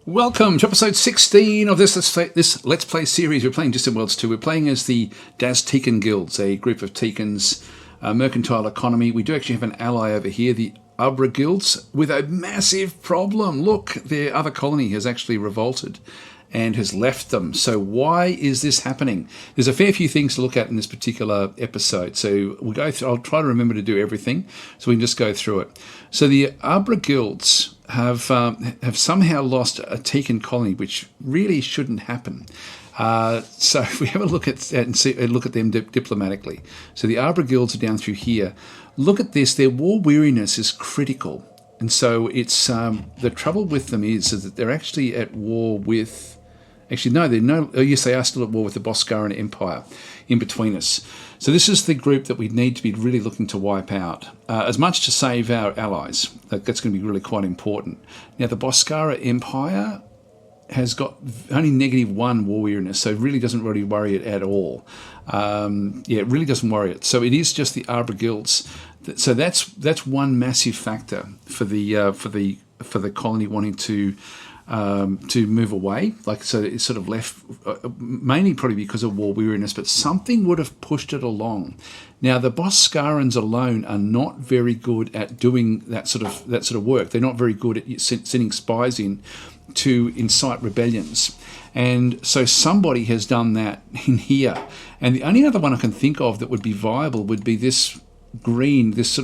Welcome to episode 16 of this Let's Play series. We're playing Distant Worlds 2. We're playing as the DasTeekan Guilds, a group of Teekans, mercantile economy. We do actually have an ally over here, the Ubridaan Guilds, with a massive problem. Look, their other colony has actually revolted and has left them. So why is this happening? There's a fair few things to look at in this particular episode. So we'll go through, I'll try to remember to do everything so we can just go through it. So the Ubridaan Guilds have somehow lost a Teekan colony, which really shouldn't happen. So if we have a look at that and look at them diplomatically. So the Ubridaan Guilds are down through here. Look at this. Their war weariness is critical. And so it's the trouble with them is that they're actually at war with... Actually, no, they're no. Oh, yes, they are still at war with the Boskaran Empire in between us. So this is the group that we need to be really looking to wipe out, as much to save our allies. That's going to be really quite important. Now, the Boskaran Empire has got only -1 war weariness, so it really doesn't really worry it at all. It really doesn't worry it. So it is just the Ubridaan Guilds. So that's one massive factor for the colony wanting to move away. So it's sort of left, mainly probably because of war weariness, but something would have pushed it along. Now, the Boskarans alone are not very good at doing that sort of work. They're not very good at sending spies in to incite rebellions. And so somebody has done that in here. And the only other one I can think of that would be viable would be this green, this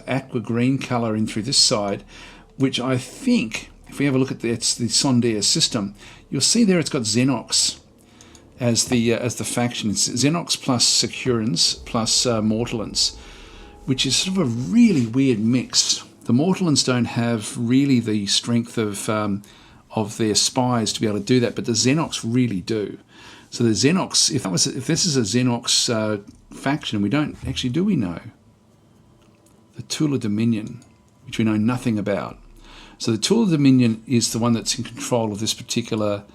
aqua green colour in through this side, which I think... If we have a look at the Sondair system, you'll see there it's got Xenox as the faction. It's Xenox plus Securans plus Mortallans, which is sort of a really weird mix. The Mortallans don't have really the strength of their spies to be able to do that, but the Xenox really do. So the Xenox, if this is a Xenox faction, we don't actually, do we know? The Tula Dominion, which we know nothing about. So the Tula Dominion is the one that's in control of this particular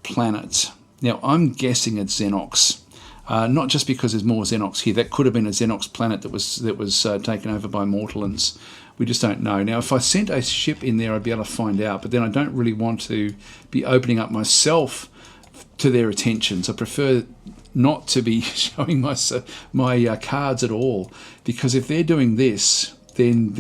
planet. Now, I'm guessing it's Xenox, not just because there's more Xenox here. That could have been a Xenox planet that was taken over by Mortallans. We just don't know. Now, if I sent a ship in there, I'd be able to find out, but then I don't really want to be opening up myself to their attentions. I prefer not to be showing my cards at all, because if they're doing this, then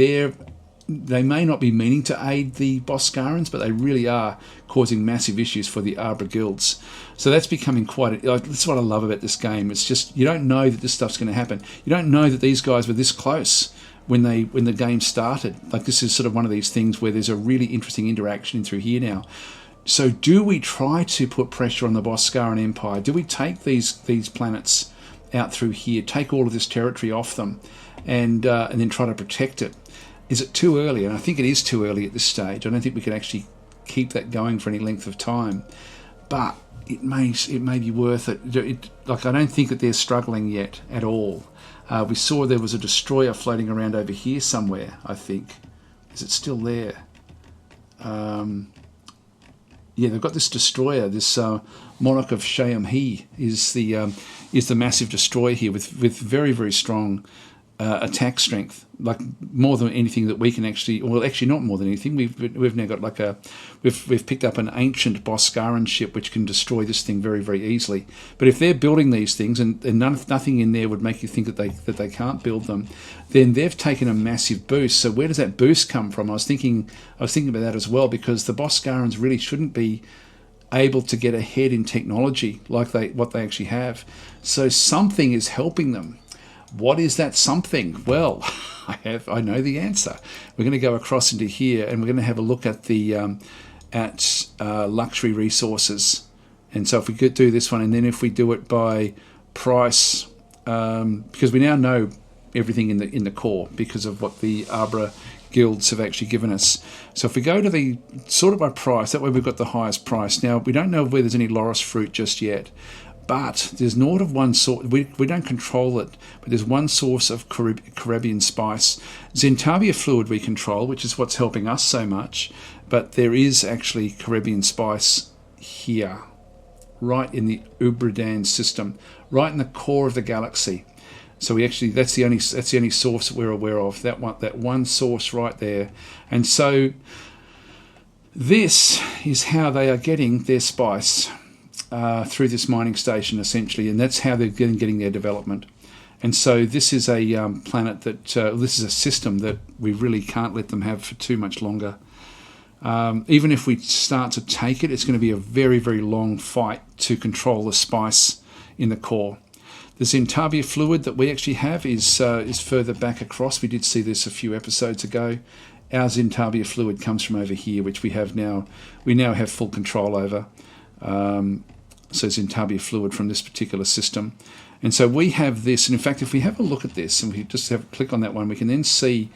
they may not be meaning to aid the Boskarans, but they really are causing massive issues for the Ubridaan Guilds. So that's becoming that's what I love about this game. It's just, you don't know that this stuff's going to happen. You don't know that these guys were this close when the game started. Like, this is sort of one of these things where there's a really interesting interaction in through here now. So do we try to put pressure on the Boskaran Empire? Do we take these planets out through here, take all of this territory off them, and then try to protect it? Is it too early? And I think it is too early at this stage. I don't think we can actually keep that going for any length of time. But it may be worth it. Like, I don't think that they're struggling yet at all. We saw there was a destroyer floating around over here somewhere, I think. Is it still there? Yeah, they've got this destroyer. This Monarch of Shayam-He is the massive destroyer here with very, very strong attack strength, like more than anything that we can actually, well, actually not more than anything. We've now got we've picked up an ancient Boskaran ship which can destroy this thing very, very easily. But if they're building these things and nothing in there would make you think that they can't build them, then they've taken a massive boost. So where does that boost come from? I was thinking about that as well, because the Boskarans really shouldn't be able to get ahead in technology like what they actually have. So something is helping them. What is that something? Well, I know the answer. We're going to go across into here and we're going to have a look at the luxury resources. And so if we could do this one, and then if we do it by price, because we now know everything in the core because of what the Ubridaan Guilds have actually given us. So if we go to the sort of by price, that way we've got the highest price. Now, we don't know where there's any Loris fruit just yet. But there's naught of one source. We don't control it, but there's one source of Caribbean spice. Zentavia fluid we control, which is what's helping us so much. But there is actually Caribbean spice here, right in the Ubridaan system, right in the core of the galaxy. So that's the only source that we're aware of. That one source right there. And so This is how they are getting their spice through this mining station, essentially, and that's how they're getting their development. And so this is a planet that, this is a system that we really can't let them have for too much longer. Even if we start to take it, it's going to be a very, very long fight to control the spice in the core. The Zentavia fluid that we actually have is further back across. We did see this a few episodes ago. Our Zentavia fluid comes from over here, which we now have full control over. So Zentavia fluid from this particular system. And so we have this, and in fact, if we have a look at this, and we just have a click on that one, we can then see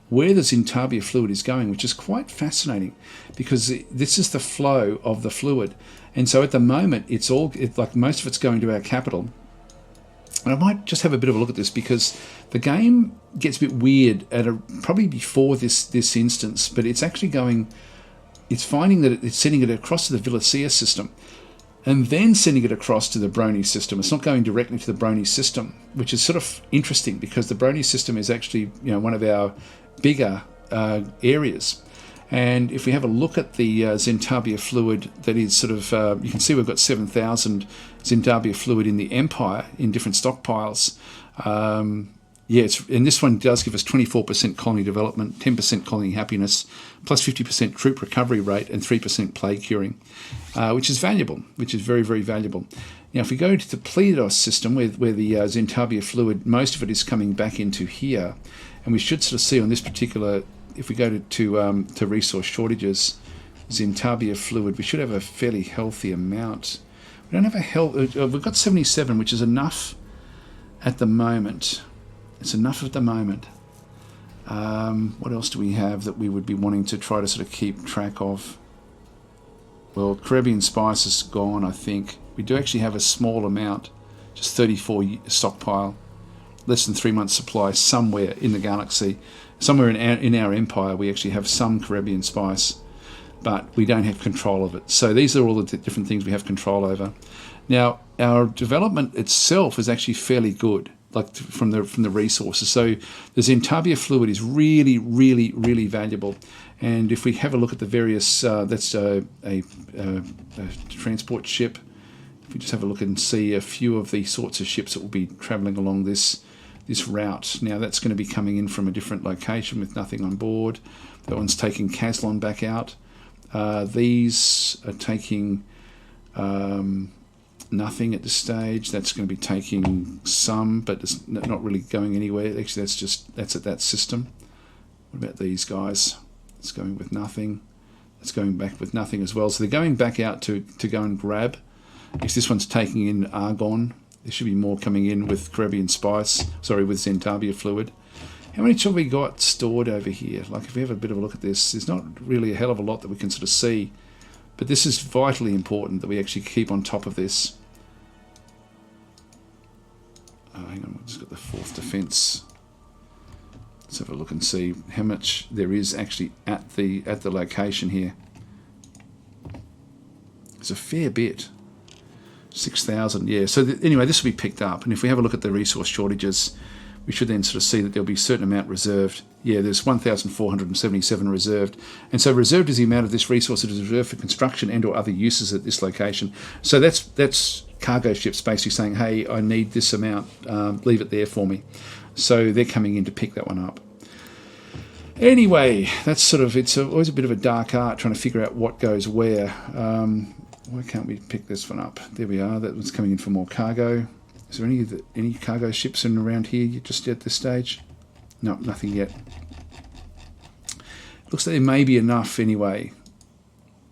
where the Zentavia fluid is going, which is quite fascinating, because this is the flow of the fluid. And so at the moment, it's like most of it's going to our capital. And I might just have a bit of a look at this, because the game gets a bit weird probably before this instance, but it's actually it's finding that it's sending it across to the Villacea system, and then sending it across to the Brony system. It's not going directly to the Brony system, which is sort of interesting, because the Brony system is actually one of our bigger areas. And if we have a look at the Zentavia fluid, that is sort of, you can see we've got 7,000 Zentavia fluid in the Empire in different stockpiles. And this one does give us 24% colony development, 10% colony happiness, plus 50% troop recovery rate, and 3% plague curing, which is valuable, which is very, very valuable. Now, if we go to the Pleiados system, where the Zentavia fluid, most of it is coming back into here, and we should sort of see on this particular, if we go to resource shortages, Zentavia fluid, we should have a fairly healthy amount. We don't have we've got 77, which is enough at the moment. It's enough at the moment. What else do we have that we would be wanting to try to sort of keep track of? Well, Caribbean spice is gone, I think. We do actually have a small amount, just 34 stockpile, less than 3 months supply somewhere in the galaxy. Somewhere in our empire, we actually have some Caribbean spice, but we don't have control of it. So these are all the different things we have control over. Now, our development itself is actually fairly good, like from the resources. So the Zentavia fluid is really, really, really valuable. And if we have a look at the various, that's a transport ship. If we just have a look and see a few of the sorts of ships that will be travelling along this route. Now that's going to be coming in from a different location with nothing on board. That one's taking Caslon back out. These are taking nothing at this stage. That's going to be taking some, but it's not really going anywhere. Actually, that's at that system. What about these guys? It's going with nothing. It's going back with nothing as well. So they're going back out to go and grab. If this one's taking in argon, there should be more coming in with Caribbean spice. Sorry, with Zentavia fluid. How many have we got stored over here? Like, if we have a bit of a look at this, there's not really a hell of a lot that we can sort of see. But this is vitally important that we actually keep on top of this. Hang on, we've just got the 4th defence. Let's have a look and see how much there is actually at the location here. It's a fair bit. 6,000, yeah. So anyway, this will be picked up. And if we have a look at the resource shortages, we should then sort of see that there'll be a certain amount reserved. Yeah, there's 1,477 reserved. And so reserved is the amount of this resource that is reserved for construction and or other uses at this location. So that's cargo ships basically saying, hey, I need this amount, leave it there for me. So they're coming in to pick that one up. Anyway, that's sort of, it's always a bit of a dark art trying to figure out what goes where. Why can't we pick this one up? There we are. That one's coming in for more cargo. Is there any cargo ships in around here just at this stage? No, nothing yet. Looks like there may be enough anyway.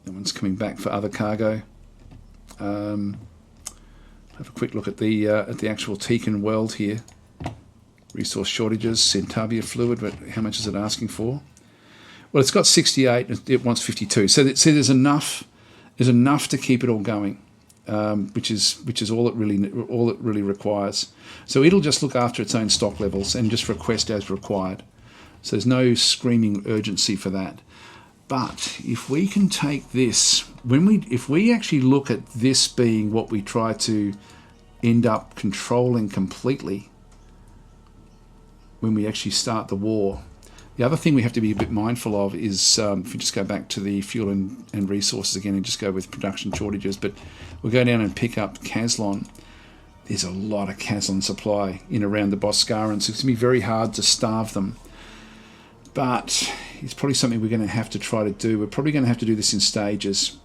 That one's coming back for other cargo. Have a quick look at the actual Teekan world here. Resource shortages, Zentavia fluid. But how much is it asking for? Well, it's got 68. And it wants 52. So there's enough. There's enough to keep it all going, which is all it really requires. So it'll just look after its own stock levels and just request as required. So there's no screaming urgency for that. But if we can take this, if we actually look at this being what we try to end up controlling completely when we actually start the war, The other thing we have to be a bit mindful of is, if we just go back to the fuel and resources again and just go with production shortages, but we'll go down and pick up Caslon. There's a lot of Caslon supply in around the Boscarans, so it's going to be very hard to starve them. But it's probably something we're going to have to try to do. We're probably going to have to do this in stages.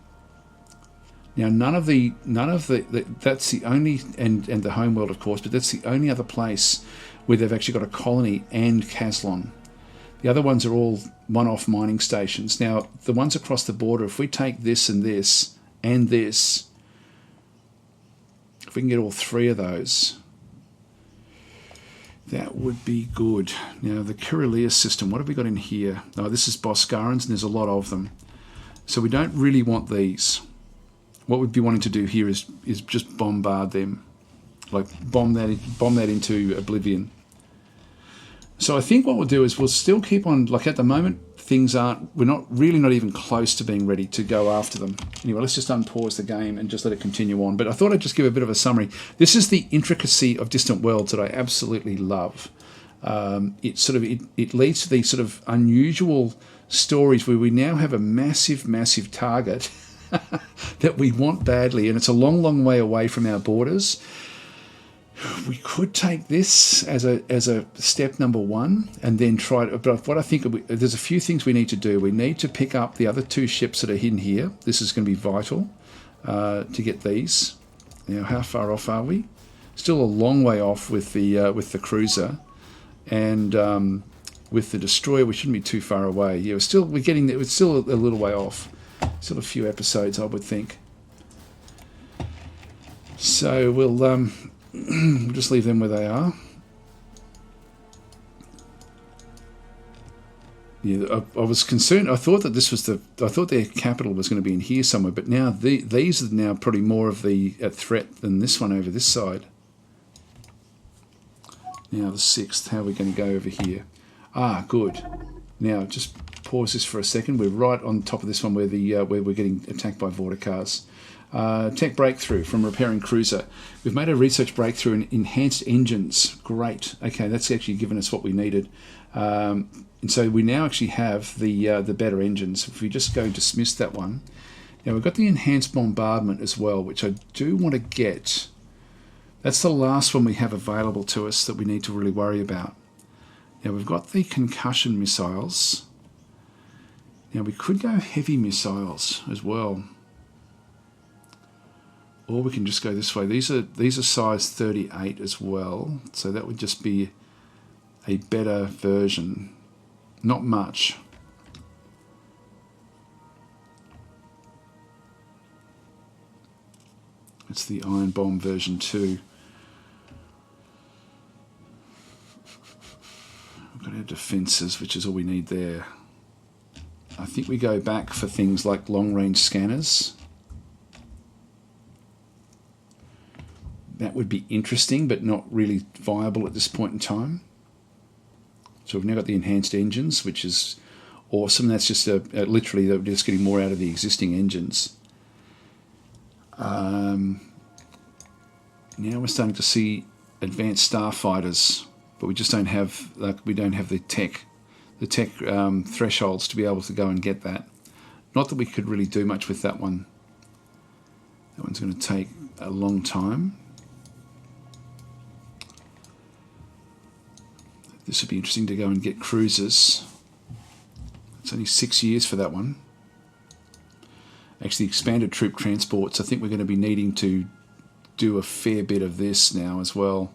Now, none of the that's the only, and the homeworld, of course, but that's the only other place where they've actually got a colony and Caslon. The other ones are all one-off mining stations. Now, the ones across the border, if we take this and this and this, if we can get all three of those, that would be good. Now, the Kirillea system, what have we got in here? Oh, this is Boscarans, and there's a lot of them. So we don't really want these. What we'd be wanting to do here is just bombard them, like bomb that into oblivion. So I think what we'll do is we'll still keep on, like at the moment, we're not even close to being ready to go after them. Anyway, let's just unpause the game and just let it continue on. But I thought I'd just give a bit of a summary. This is the intricacy of Distant Worlds that I absolutely love. It leads to these sort of unusual stories where we now have a massive, massive target that we want badly, and it's a long, long way away from our borders. We could take this as a step number one, and then try to. But what I think there's a few things we need to do. We need to pick up the other two ships that are hidden here. This is going to be vital to get these. Now, how far off are we? Still a long way off with the cruiser, and with the destroyer, we shouldn't be too far away. Yeah, it's still a little way off. Still a few episodes, I would think. So we'll just leave them where they are. Yeah, I was concerned. I thought that I thought their capital was going to be in here somewhere, but now these are now probably more of a threat than this one over this side. Now the 6th. How are we going to go over here? Ah, good. Now just pause this for a second. We're right on top of this one where we're getting attacked by Vorticars. Tech breakthrough from repairing cruiser. We've made a research breakthrough in enhanced engines. Great. Okay, that's actually given us what we needed. And so we now actually have the better engines. If we just go and dismiss that one. Now we've got the enhanced bombardment as well, which I do want to get. That's the last one we have available to us that we need to really worry about. Now we've got the concussion missiles. Now we could go heavy missiles as well. Or we can just go this way. These are size 38 as well, so that would just be a better version. Not much. It's the Iron Bomb version 2. We've got our defences, which is all we need there. I think we go back for things like long-range scanners. That would be interesting, but not really viable at this point in time. So we've now got the enhanced engines, which is awesome. That's just literally they're just getting more out of the existing engines. Now we're starting to see advanced starfighters, but we just don't have the tech thresholds to be able to go and get that. Not that we could really do much with that one. That one's going to take a long time. This would be interesting to go and get cruisers. It's only 6 years for that one. Actually, expanded troop transports. I think we're going to be needing to do a fair bit of this now as well.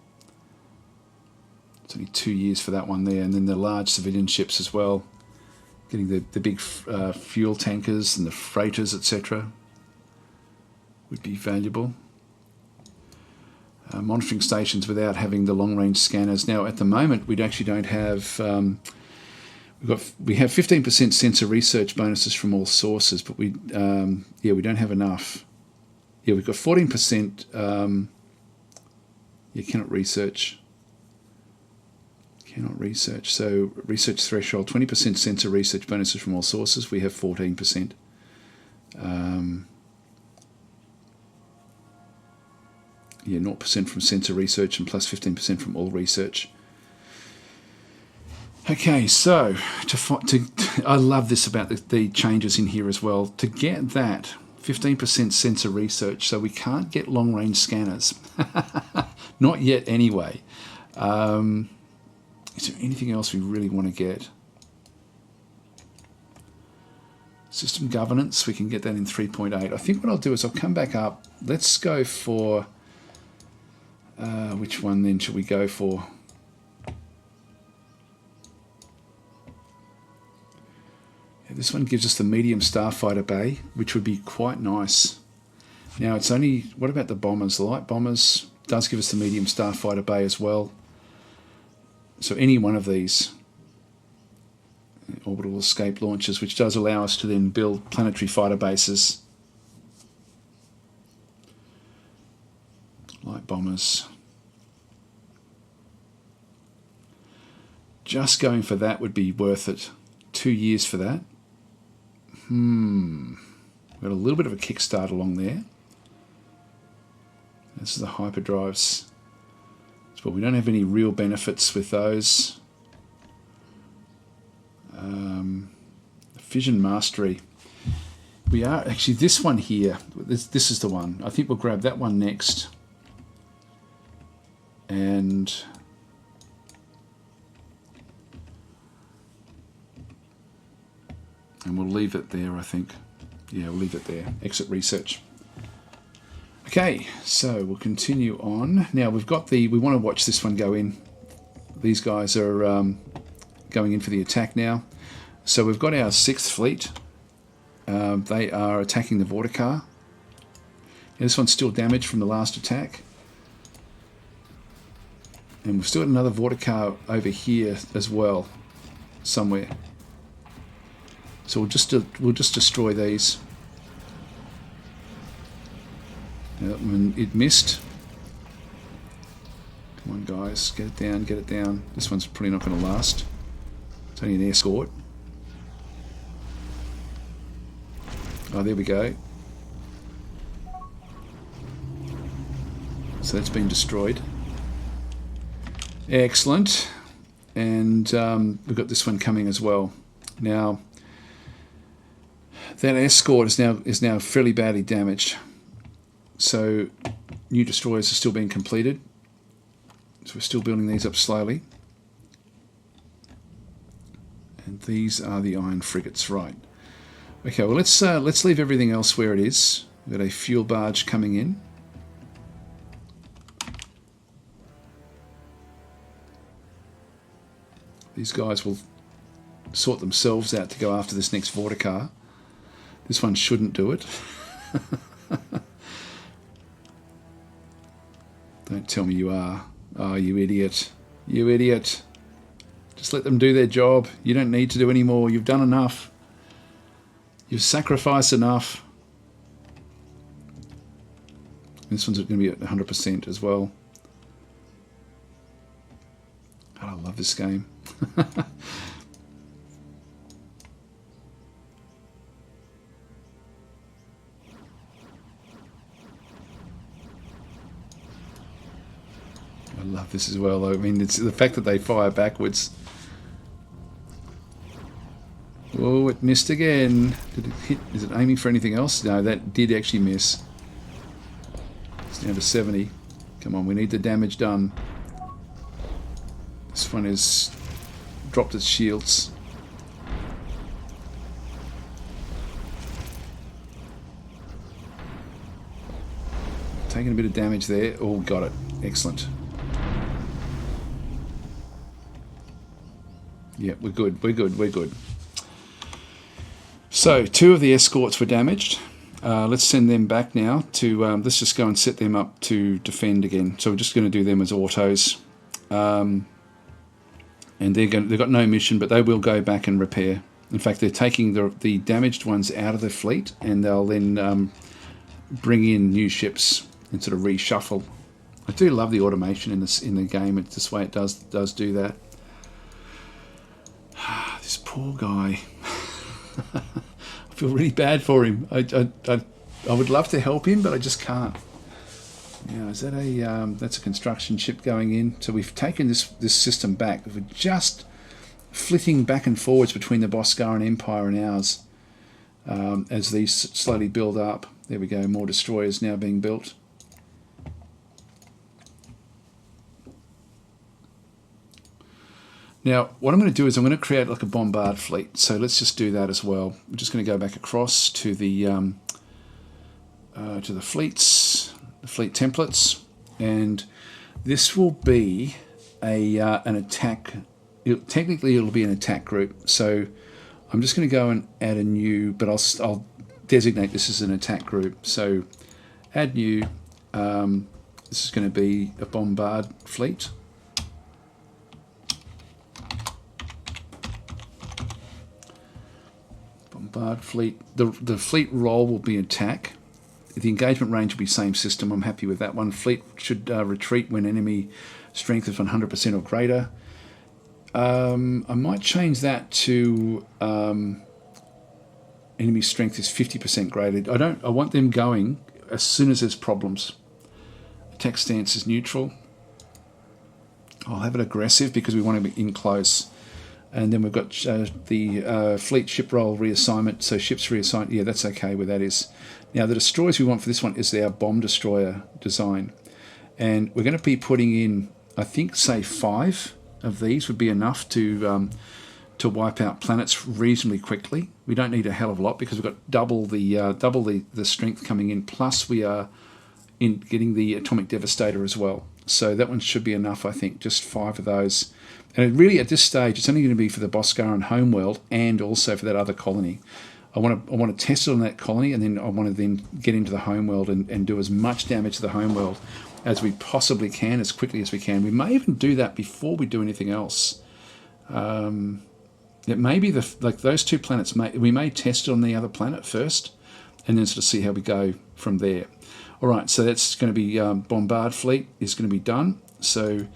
It's only 2 years for that one there. And then the large civilian ships as well. Getting the big fuel tankers and the freighters, etc. would be valuable. Monitoring stations without having the long-range scanners. Now, at the moment, we actually don't have. We have 15% sensor research bonuses from all sources, but we don't have enough. Yeah, we've got 14%. You cannot research. Cannot research. So research threshold 20% sensor research bonuses from all sources. We have 14%. Yeah, 0% from sensor research and plus 15% from all research. Okay, so I love this about the changes in here as well. To get that 15% sensor research, so we can't get long range scanners, not yet anyway. Is there anything else we really want to get? System governance, we can get that in 3.8. I think what I'll do is I'll come back up. Let's go for which one then should we go for? This one gives us the medium starfighter bay, which would be quite nice. Now it's only, what about the bombers? The light bombers does give us the medium starfighter bay as well. So any one of these orbital escape launchers, which does allow us to then build planetary fighter bases. Light bombers. Just going for that would be worth it. 2 years for that. We've got a little bit of a kickstart along there. This is the hyperdrives. But we don't have any real benefits with those. Fission mastery. We are actually this one here. This is the one. I think we'll grab that one next. And we'll leave it there, I think. Yeah, we'll leave it there. Exit research. Okay, so we'll continue on. Now we've got we want to watch this one go in. These guys are going in for the attack now. So we've got our 6th fleet. They are attacking the Vorticar. This one's still damaged from the last attack. And we've still got another Vorticar over here as well, somewhere. So we'll just destroy these. It missed. Come on, guys, get it down, get it down. This one's probably not going to last. It's only an escort. Oh, there we go. So that's been destroyed. Excellent. And we've got this one coming as well. Now, that escort is now fairly badly damaged. So new destroyers are still being completed. So we're still building these up slowly. And these are the iron frigates, right? Okay, well let's leave everything else where it is. We've got a fuel barge coming in. These guys will sort themselves out to go after this next Vorticar. This one shouldn't do it. Don't tell me you are. Oh, you idiot. You idiot. Just let them do their job. You don't need to do any more. You've done enough. You've sacrificed enough. This one's going to be at 100% as well. God, I love this game. I love this as well. I mean, it's the fact that they fire backwards. Oh, it missed again. Did it hit? Is it aiming for anything else? No, that did actually miss. It's down to 70. Come on, we need the damage done. This one has dropped its shields. Taking a bit of damage there. Oh, got it. Excellent. Yeah, we're good. We're good. We're good. So 2 of the escorts were damaged. Let's send them back now to, let's just go and set them up to defend again. So we're just going to do them as autos. And they've got no mission, but they will go back and repair. In fact, they're taking the damaged ones out of the fleet, and they'll then bring in new ships and sort of reshuffle. I do love the automation in the game. It's this way it does do that. This poor guy. I feel really bad for him. I would love to help him, but I just can't. Yeah, is that that's a construction ship going in? So we've taken this system back. If we just flitting back and forwards between the Boscaran Empire and ours as these slowly build up. There we go, more destroyers now being built. Now, what I'm going to do is I'm going to create like a bombard fleet. So let's just do that as well. We're just going to go back across to the fleets, the fleet templates, and this will be an attack. Technically, it'll be an attack group. So I'm just going to go and add a new, but I'll designate this as an attack group. So add new. This is going to be a bombard fleet. Bombard fleet. The fleet role will be attack. The engagement range will be same system. I'm happy with that one. Fleet should retreat when enemy strength is 100% or greater. I might change that to enemy strength is 50% greater. I want them going as soon as there's problems. Attack stance is neutral. I'll have it aggressive because we want to be in close. And then we've got the fleet ship role reassignment. So ships reassigned. Yeah, that's okay where that is. Now the destroyers we want for this one is our bomb destroyer design. And we're going to be putting in, I think, say 5 of these would be enough to wipe out planets reasonably quickly. We don't need a hell of a lot because we've got double the strength coming in. Plus we are in getting the atomic devastator as well. So that one should be enough, I think. Just 5 of those. And really, at this stage, it's only going to be for the Boscaran homeworld and also for that other colony. I want to test it on that colony, and then I want to then get into the homeworld and do as much damage to the homeworld as we possibly can, as quickly as we can. We may even do that before we do anything else. It may be like those 2 planets. We may test it on the other planet first, and then sort of see how we go from there. All right, so that's going to be bombard fleet is going to be done. So.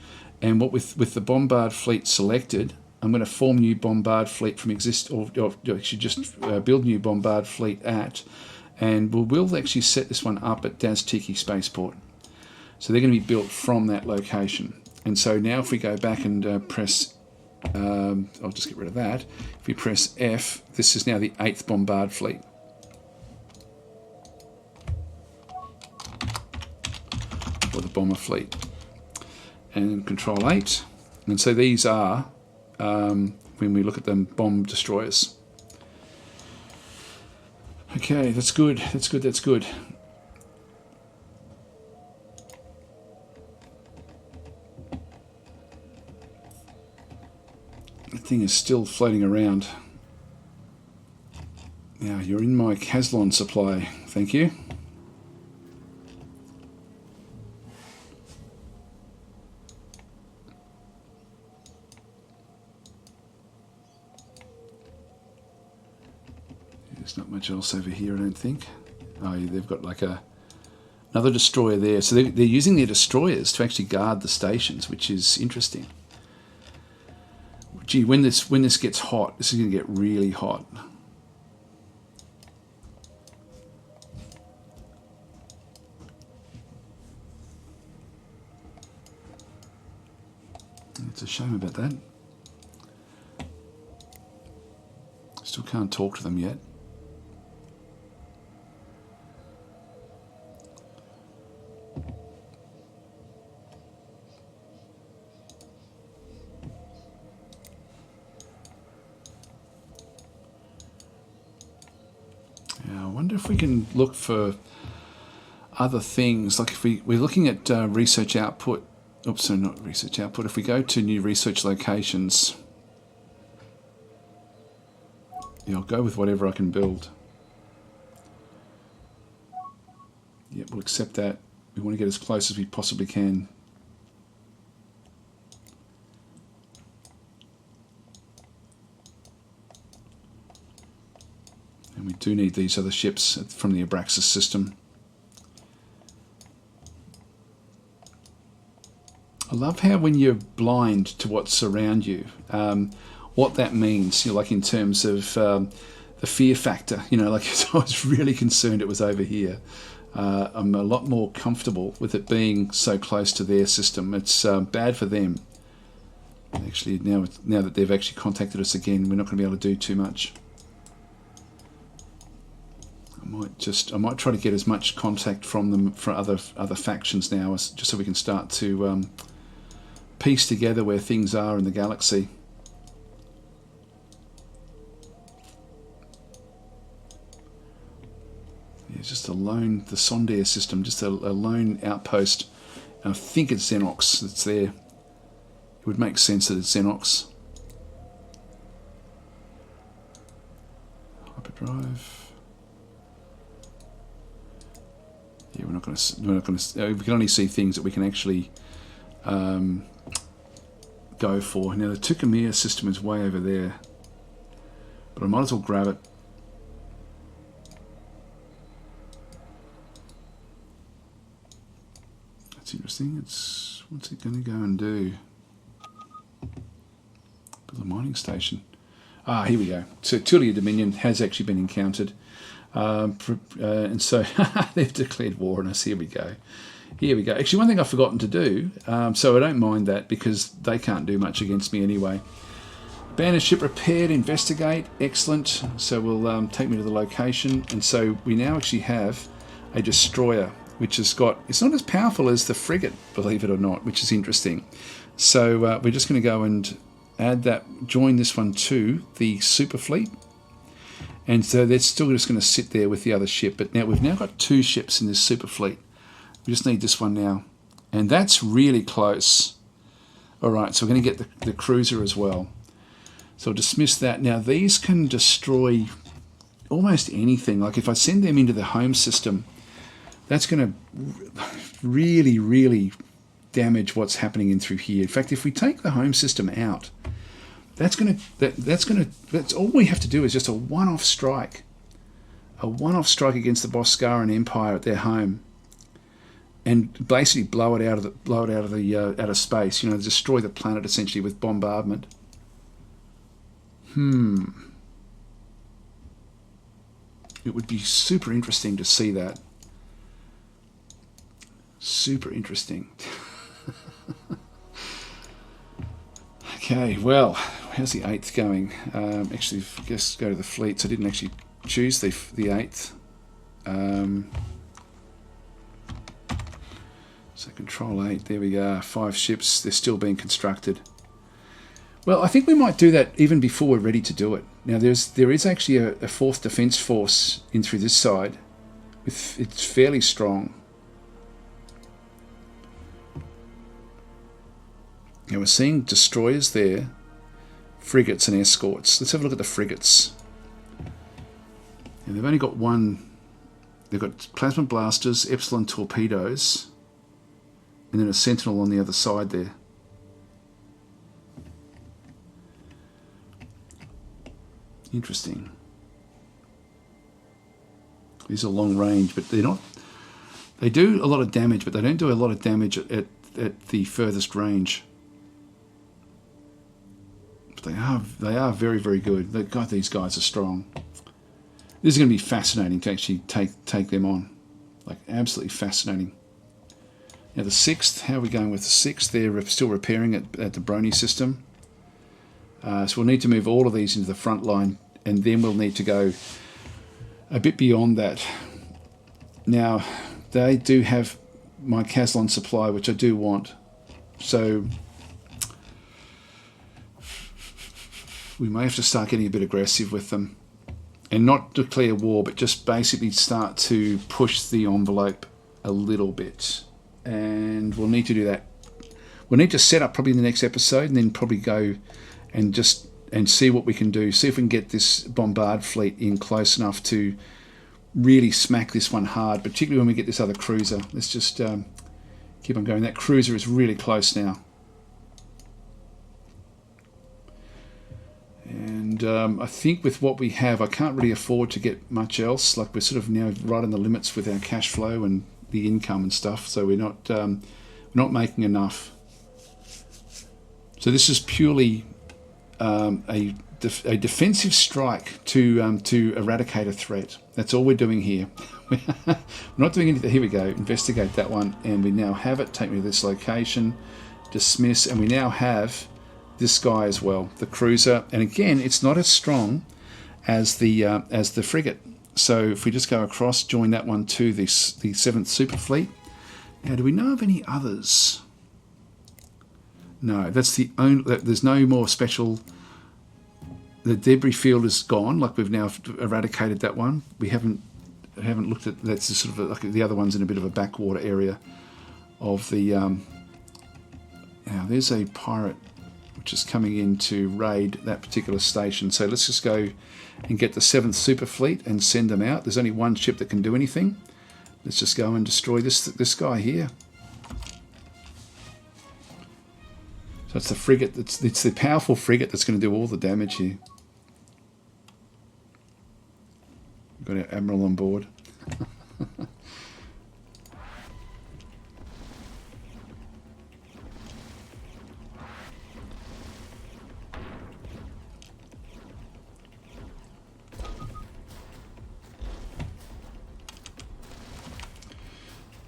And what with the bombard fleet selected, I'm going to form new bombard fleet from or actually just build new bombard fleet and we'll actually set this one up at DasTeekan Spaceport. So they're going to be built from that location. And so now if we go back and press, I'll just get rid of that. If we press F, this is now the 8th bombard fleet. Or the bomber fleet. And Control 8, and so these are, when we look at them, bomb destroyers. Okay, that's good, that's good, that's good. The thing is still floating around. Now, you're in my Caslon supply, thank you. There's not much else over here, I don't think. Oh, they've got like another destroyer there. So they're using their destroyers to actually guard the stations, which is interesting. Gee, when this gets hot, this is going to get really hot. It's a shame about that. Still can't talk to them yet. If we can look for other things, like if we're looking at research output, oops, so not research output, if we go to new research locations, yeah, I'll go with whatever I can build. Yep, we'll accept that. We want to get as close as we possibly can. And we do need these other ships from the Abraxas system. I love how when you're blind to what's around you, what that means, like in terms of the fear factor, like I was really concerned it was over here. I'm a lot more comfortable with it being so close to their system. It's bad for them. Actually, now that they've actually contacted us again, we're not going to be able to do too much. I might try to get as much contact from them for other factions now, just so we can start to piece together where things are in the galaxy. Yeah, just the Sondair system, just a lone outpost. I think it's Xenox that's there. It would make sense that it's Xenox. Hyperdrive. Yeah, we're not going to. We can only see things that we can actually go for. Now the Tukamir system is way over there, but I might as well grab it. That's interesting. What's it going to go and do? The mining station. Ah, here we go. So Tulia Dominion has actually been encountered. And so they've declared war on us. Here we go. Here we go. Actually, one thing I've forgotten to do, so I don't mind that because they can't do much against me anyway. Banner ship repaired, investigate, excellent. So we'll take me to the location. And so we now actually have a destroyer, which has got, it's not as powerful as the frigate, believe it or not, which is interesting. So we're just going to go and add that, join this one to the super fleet. And so they're still just going to sit there with the other ship. But now we've now got 2 ships in this super fleet. We just need this one now. And that's really close. All right, so we're going to get the cruiser as well. So I'll dismiss that. Now these can destroy almost anything. Like if I send them into the home system, that's going to really, really damage what's happening in through here. In fact, if we take the home system out, that's all we have to do is just a one-off strike. A one-off strike against the Boscaran Empire at their home. And basically blow it out of space, destroy the planet essentially with bombardment. It would be super interesting to see that. Super interesting. Okay, well, how's the 8th going? Actually, I guess go to the fleets. I didn't actually choose the 8th. So control 8, there we go. 5 ships, they're still being constructed. Well, I think we might do that even before we're ready to do it. Now, there is actually a 4th Defence Force in through this side. It's fairly strong. Now we're seeing destroyers there, frigates and escorts. Let's have a look at the frigates. And they've only got one. They've got plasma blasters, Epsilon torpedoes, and then a sentinel on the other side there. Interesting. These are long range, but they're not. They do a lot of damage, but they don't do a lot of damage at the furthest range. But they are very, very good. God, these guys are strong. This is going to be fascinating to actually take them on. Like, absolutely fascinating. Now the 6th, how are we going with the 6th? They're still repairing at the Brony system. So we'll need to move all of these into the front line, and then we'll need to go a bit beyond that. Now, they do have my Caslon supply, which I do want. So we may have to start getting a bit aggressive with them. And not declare war, but just basically start to push the envelope a little bit. And we'll need to do that. We'll need to set up probably in the next episode, and then probably go and see what we can do. See if we can get this bombard fleet in close enough to really smack this one hard, particularly when we get this other cruiser. Let's just keep on going. That cruiser is really close now. And I think with what we have, I can't really afford to get much else. Like, we're sort of now right on the limits with our cash flow and the income and stuff. So we're not making enough. So this is purely a defensive strike to eradicate a threat. That's all we're doing here. We're not doing anything. Here we go. Investigate that one, and we now have it. Take me to this location. Dismiss, and we now have this guy as well, the cruiser. And again, it's not as strong as the frigate. So if we just go across, join that one to the 7th Super Fleet. Now, do we know of any others? No, that's the only. There's no more special. The debris field is gone. Like we've now eradicated that one. We haven't looked at. That's sort of like the other one's in a bit of a backwater area of the. Now there's a pirate which is coming in to raid that particular station. So let's just go and get the 7th Super Fleet and send them out. There's only one ship that can do anything. Let's just go and destroy this guy here. So it's the frigate. It's the powerful frigate that's going to do all the damage here. We've got our admiral on board.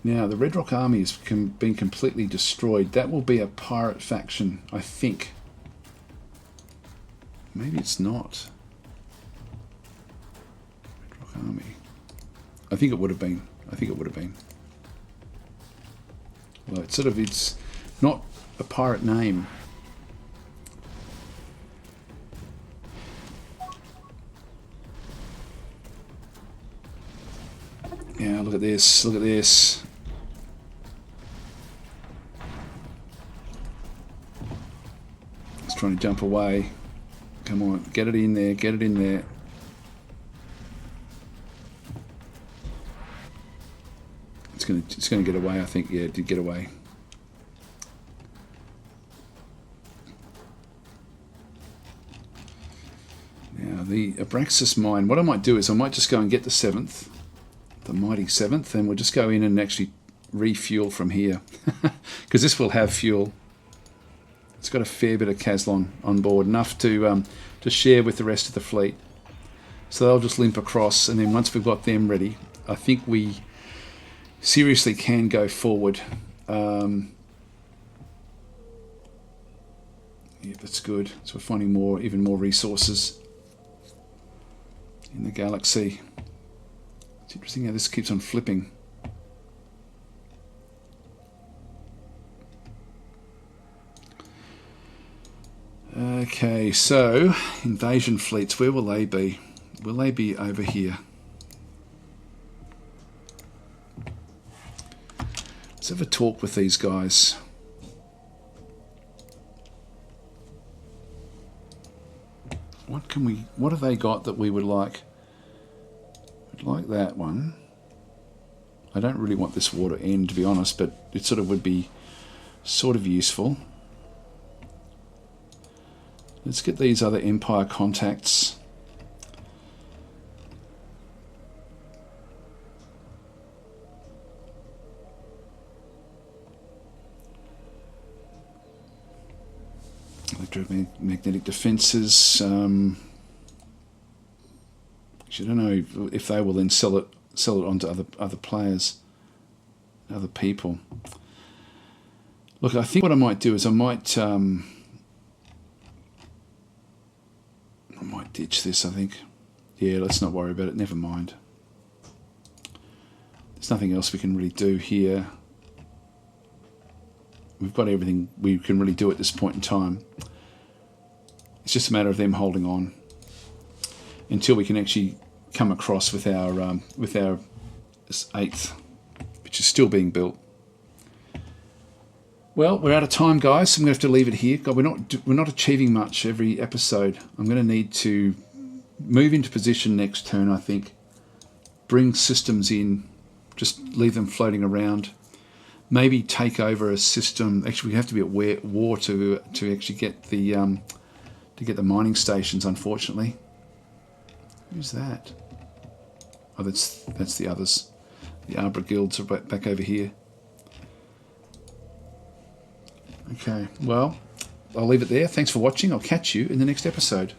Now, the Red Rock Army has been completely destroyed. That will be a pirate faction, I think. Maybe it's not. Red Rock Army. I think it would have been. Well, it's not a pirate name. Yeah, look at this. Trying to jump away. Come on, get it in there. It's gonna get away, I think. Yeah, it did get away. Now the Abraxas mine. What I might do is I might just go and get the 7th, the mighty 7th, and we'll just go in and actually refuel from here because this will have fuel. It's got a fair bit of Caslon on board, enough to share with the rest of the fleet. So they'll just limp across, and then once we've got them ready, I think we seriously can go forward. Yeah, that's good. So we're finding even more resources in the galaxy. It's interesting how this keeps on flipping. Okay, so invasion fleets, where will they be? Will they be over here? Let's have a talk with these guys. What have they got that we would like? We'd like that one. I don't really want this war to end, to be honest, but it sort of would be sort of useful. Let's get these other Empire contacts. Electromagnetic defenses. Actually, I don't know if they will then sell it onto other players, other people. Look, I think what I might do is I might ditch this, I think. Yeah, let's not worry about it. Never mind. There's nothing else we can really do here. We've got everything we can really do at this point in time. It's just a matter of them holding on until we can actually come across with our 8th, which is still being built. Well, we're out of time, guys, so I'm going to have to leave it here. God, we're not achieving much every episode. I'm going to need to move into position next turn, I think. Bring systems in, just leave them floating around. Maybe take over a system. Actually, we have to be at war to actually get the mining stations. Unfortunately, who's that? Oh, that's the others. The Arbor guilds are back over here. Okay, well, I'll leave it there. Thanks for watching. I'll catch you in the next episode.